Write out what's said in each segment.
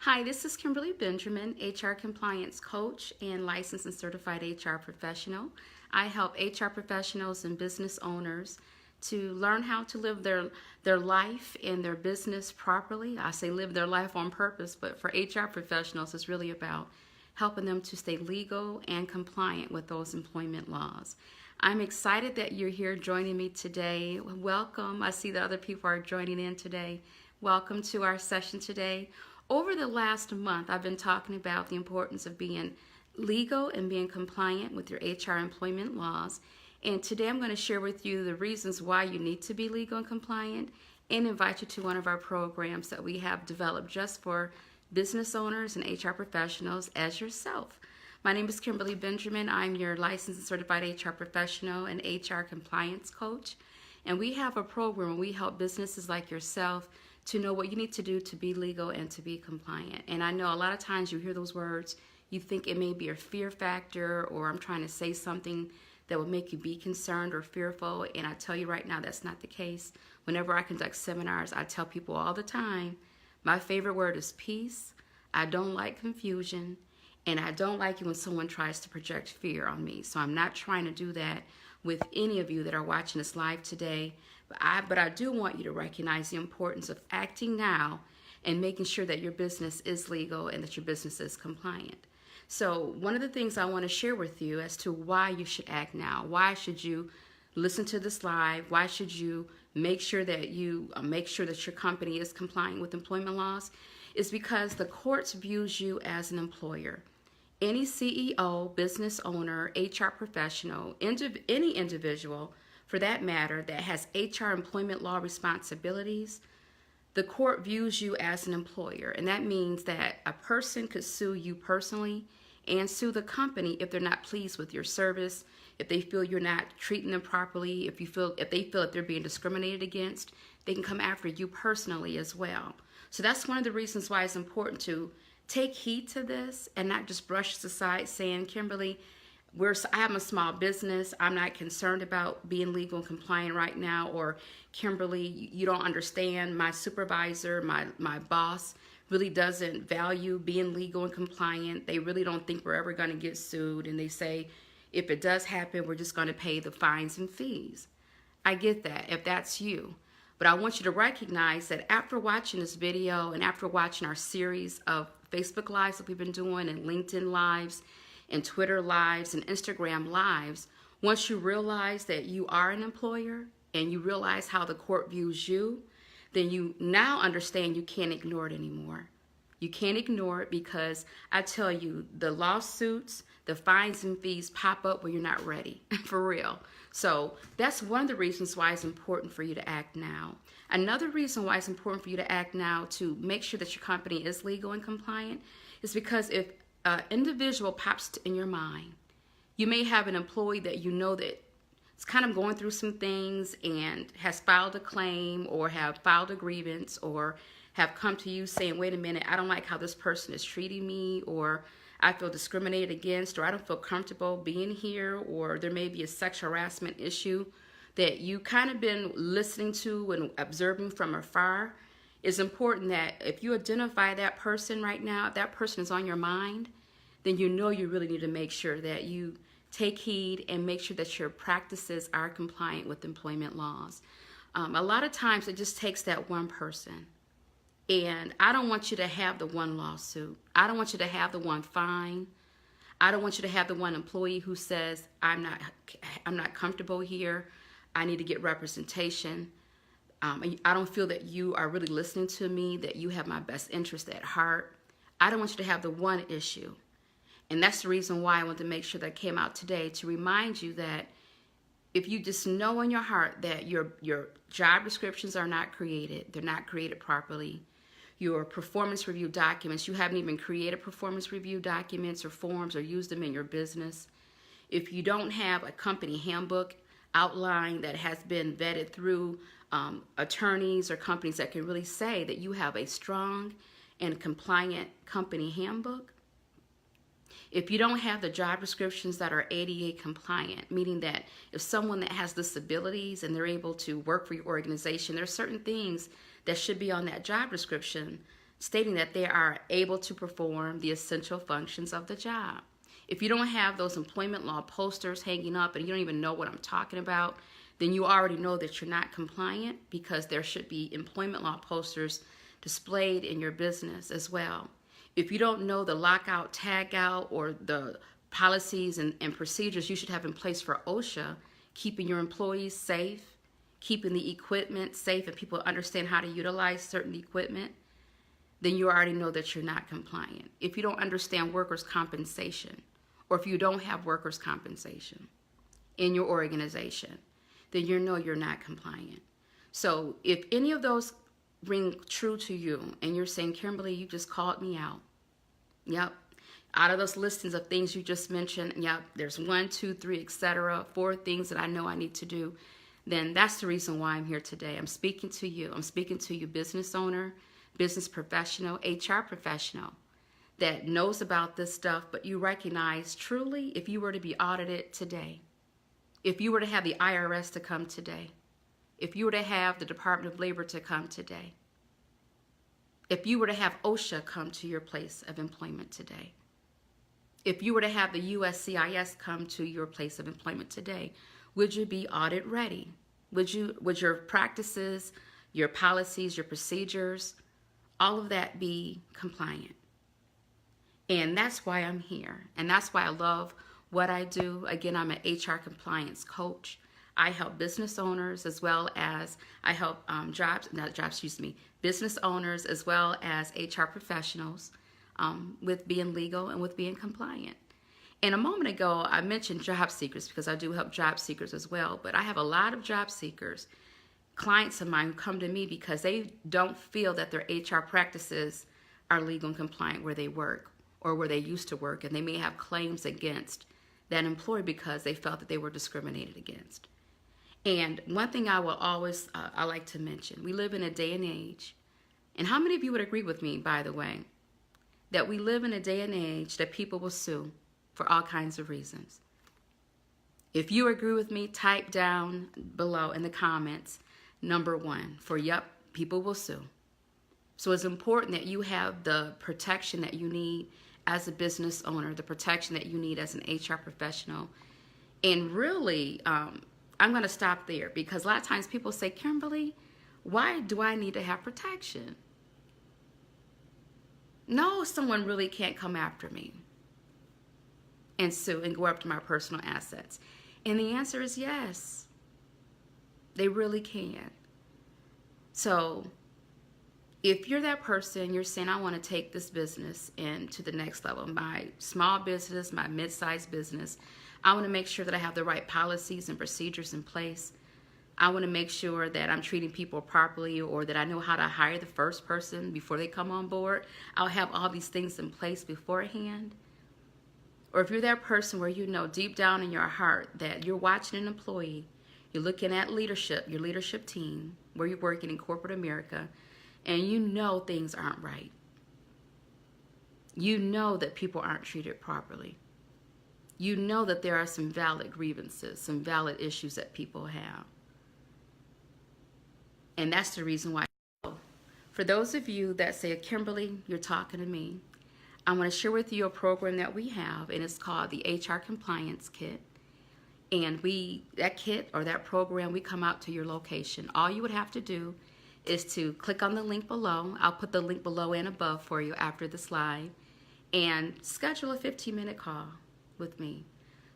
Hi, this is Kimberly Benjamin, HR Compliance Coach and Licensed and Certified HR Professional. I help HR professionals and business owners to learn how to live their life and their business properly. I say live their life on purpose, but for HR professionals, it's really about helping them to stay legal and compliant with those employment laws. I'm excited that you're here joining me today. Welcome. I see that other people are joining in today. Welcome to our session today. Over the last month, I've been talking about the importance of being legal and being compliant with your HR employment laws. And today I'm going to share with you the reasons why you need to be legal and compliant and invite you to one of our programs that we have developed just for business owners and HR professionals as yourself. My name is Kimberly Benjamin. I'm your licensed and certified HR professional and HR compliance coach. And we have a program where we help businesses like yourself to know what you need to do to be legal and to be compliant. And I know a lot of times you hear those words, you think it may be a fear factor, or I'm trying to say something that would make you be concerned or fearful. And I tell you right now, that's not the case. Whenever I conduct seminars, I tell people all the time, my favorite word is peace. I don't like confusion. And I don't like it when someone tries to project fear on me. So I'm not trying to do that with any of you that are watching this live today. But I do want you to recognize the importance of acting now and making sure that your business is legal and that your business is compliant. So one of the things I want to share with you as to why you should act now, why should you listen to this live, why should you make sure that your company is compliant with employment laws, is because the courts views you as an employer. Any CEO, business owner, HR professional, any individual for that matter that has HR employment law responsibilities, the court views you as an employer. And that means that a person could sue you personally and sue the company if they're not pleased with your service, if they feel you're not treating them properly, if they feel that they're being discriminated against, they can come after you personally as well. So that's one of the reasons why it's important to take heed to this and not just brush this aside saying, Kimberly, I have a small business. I'm not concerned about being legal and compliant right now. Or Kimberly, you don't understand. My supervisor, my boss really doesn't value being legal and compliant. They really don't think we're ever going to get sued. And they say, if it does happen, we're just going to pay the fines and fees. I get that if that's you. But I want you to recognize that after watching this video and after watching our series of Facebook Lives that we've been doing and LinkedIn Lives and Twitter Lives and Instagram Lives, once you realize that you are an employer and you realize how the court views you, then you now understand you can't ignore it anymore. You can't ignore it because I tell you, the lawsuits, the fines and fees pop up when you're not ready, for real. So that's one of the reasons why it's important for you to act now. Another reason why it's important for you to act now to make sure that your company is legal and compliant is because if an individual pops in your mind, you may have an employee that you know that is kind of going through some things and has filed a claim or have filed a grievance or have come to you saying, wait a minute, I don't like how this person is treating me, or I feel discriminated against, or I don't feel comfortable being here, or there may be a sexual harassment issue that you kind of been listening to and observing from afar. It's important that if you identify that person right now, if that person is on your mind, then you know you really need to make sure that you take heed and make sure that your practices are compliant with employment laws. A lot of times it just takes that one person. And I don't want you to have the one lawsuit. I don't want you to have the one fine. I don't want you to have the one employee who says, I'm not comfortable here. I need to get representation. I don't feel that you are really listening to me, that you have my best interest at heart. I don't want you to have the one issue. And that's the reason why I want to make sure that I came out today to remind you that if you just know in your heart that your job descriptions are not created, they're not created properly, your performance review documents, you haven't even created performance review documents or forms or used them in your business, if you don't have a company handbook outline that has been vetted through attorneys or companies that can really say that you have a strong and compliant company handbook, if you don't have the job descriptions that are ADA compliant, meaning that if someone that has disabilities and they're able to work for your organization, there are certain things that should be on that job description stating that they are able to perform the essential functions of the job. If you don't have those employment law posters hanging up and you don't even know what I'm talking about, then you already know that you're not compliant, because there should be employment law posters displayed in your business as well. If you don't know the lockout, tag out, or the policies and procedures you should have in place for OSHA, keeping your employees safe, keeping the equipment safe, and people understand how to utilize certain equipment, then you already know that you're not compliant. If you don't understand workers' compensation, or if you don't have workers' compensation in your organization, then you know you're not compliant. So if any of those ring true to you and you're saying, Kimberly, you just called me out. Yep. Out of those listings of things you just mentioned, yep, there's 1, 2, 3, etc., 4 things that I know I need to do, then that's the reason why I'm here today. I'm speaking to you. I'm speaking to you, business owner, business professional, HR professional that knows about this stuff, but you recognize truly, if you were to be audited today, if you were to have the IRS to come today, if you were to have the Department of Labor to come today, if you were to have OSHA come to your place of employment today, if you were to have the USCIS come to your place of employment today, would you be audit ready? Would your practices, your policies, your procedures, all of that be compliant? And that's why I'm here. And that's why I love what I do. Again, I'm an HR compliance coach. I help business owners as well as I help business owners as well as HR professionals with being legal and with being compliant. And a moment ago, I mentioned job seekers because I do help job seekers as well. But I have a lot of job seekers, clients of mine, who come to me because they don't feel that their HR practices are legal and compliant where they work or where they used to work. And they may have claims against that employer because they felt that they were discriminated against. And one thing I will always, I like to mention, we live in a day and age, and how many of you would agree with me, by the way, that we live in a day and age that people will sue for all kinds of reasons? If you agree with me, type down below in the comments, number 1, for yep, people will sue. So it's important that you have the protection that you need as a business owner, the protection that you need as an HR professional. And really, I'm going to stop there because a lot of times people say, Kimberly, why do I need to have protection? No, someone really can't come after me and sue and go after my personal assets. And the answer is yes, they really can. So if you're that person, you're saying, I want to take this business into the next level, my small business, my mid-sized business, I want to make sure that I have the right policies and procedures in place. I want to make sure that I'm treating people properly, or that I know how to hire the first person before they come on board. I'll have all these things in place beforehand. Or if you're that person where you know deep down in your heart that you're watching an employee, you're looking at leadership, your leadership team, where you're working in corporate America, and you know things aren't right. You know that people aren't treated properly. You know that there are some valid grievances, some valid issues that people have. And that's the reason why. For those of you that say, Kimberly, you're talking to me, I want to share with you a program that we have, and it's called the HR Compliance Kit. And that kit or that program, we come out to your location. All you would have to do is to click on the link below. I'll put the link below and above for you after this live, and schedule a 15-minute call with me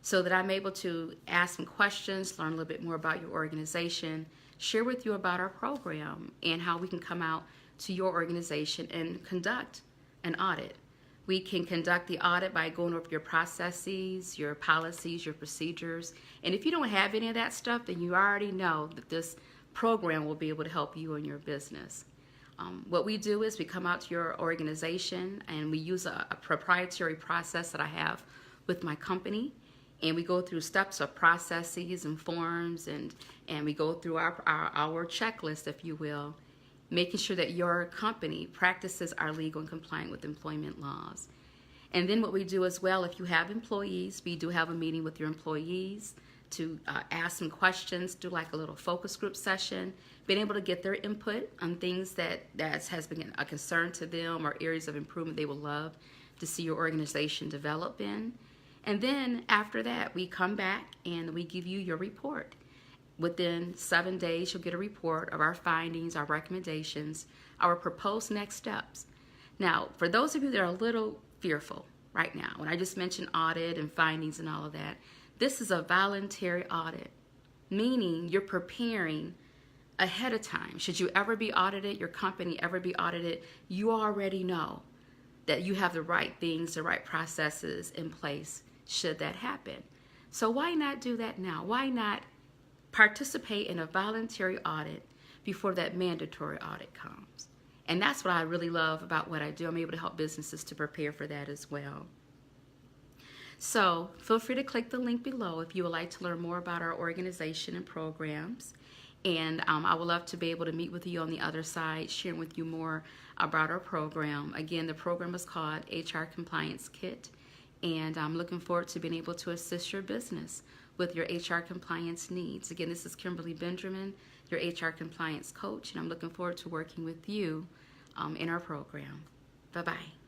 so that I'm able to ask some questions, learn a little bit more about your organization, share with you about our program and how we can come out to your organization and conduct an audit. We can conduct the audit by going over your processes, your policies, your procedures. And if you don't have any of that stuff, then you already know that this program will be able to help you in your business. What we do is we come out to your organization and we use a proprietary process that I have with my company, and we go through steps of processes and forms, and we go through our checklist, if you will, making sure that your company practices are legal and compliant with employment laws. And then what we do as well, if you have employees, we do have a meeting with your employees ask some questions, do like a little focus group session, being able to get their input on things that has been a concern to them or areas of improvement they would love to see your organization develop in. And then after that, we come back and we give you your report. Within 7 days, you'll get a report of our findings, our recommendations, our proposed next steps. Now, for those of you that are a little fearful right now, when I just mentioned audit and findings and all of that, this is a voluntary audit, meaning you're preparing ahead of time. Should you ever be audited, your company ever be audited, you already know that you have the right things, the right processes in place should that happen. So why not do that now? Why not participate in a voluntary audit before that mandatory audit comes? And that's what I really love about what I do. I'm able to help businesses to prepare for that as well. So feel free to click the link below if you would like to learn more about our organization and programs. And I would love to be able to meet with you on the other side, sharing with you more about our program. Again, the program is called HR Compliance Kit, and I'm looking forward to being able to assist your business with your HR compliance needs. Again, this is Kimberly Benjamin, your HR compliance coach, and I'm looking forward to working with you in our program. Bye-bye.